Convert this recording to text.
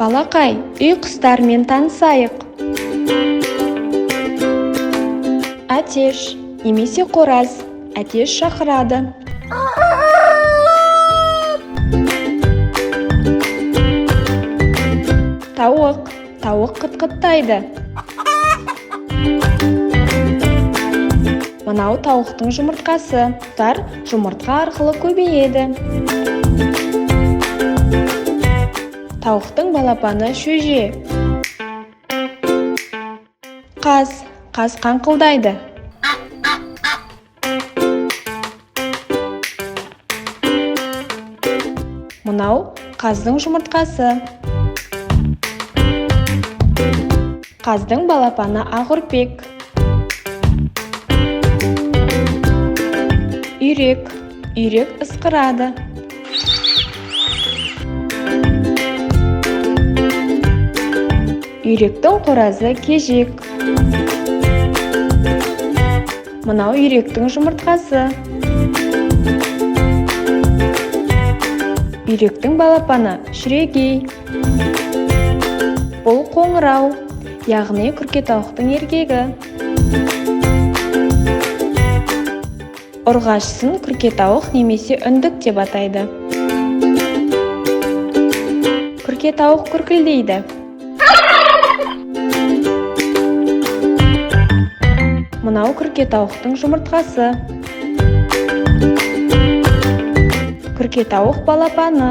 Балақай, үй құстармен танысайық. Әтеш немесе қораз. Әтеш шақырады. Тауық. Тауық қытқыттайды. Мынау тауықтың жұмыртқасы. Құстар жұмыртқа арқылы көбейеді. Тауықтың балапаны шөже. Қаз. Қаз қаңқылдайды. Мынау қаздың жұмыртқасы. Қаздың балапаны ақүрпек. Үйрек. Үйрек ысқырады. Үйректің қоразы кежек. Мынау үйректің жұмыртқасы. Үйректің балапаны шірегей. Бұл қоңырау, яғни күркетауықтың еркегі. Ұрғашысын күркетауық немесе үндік деп атайды. Күркетауық күркілдейді. Мынау күркетауықтың жұмыртқасы. Күркетауық балапаны.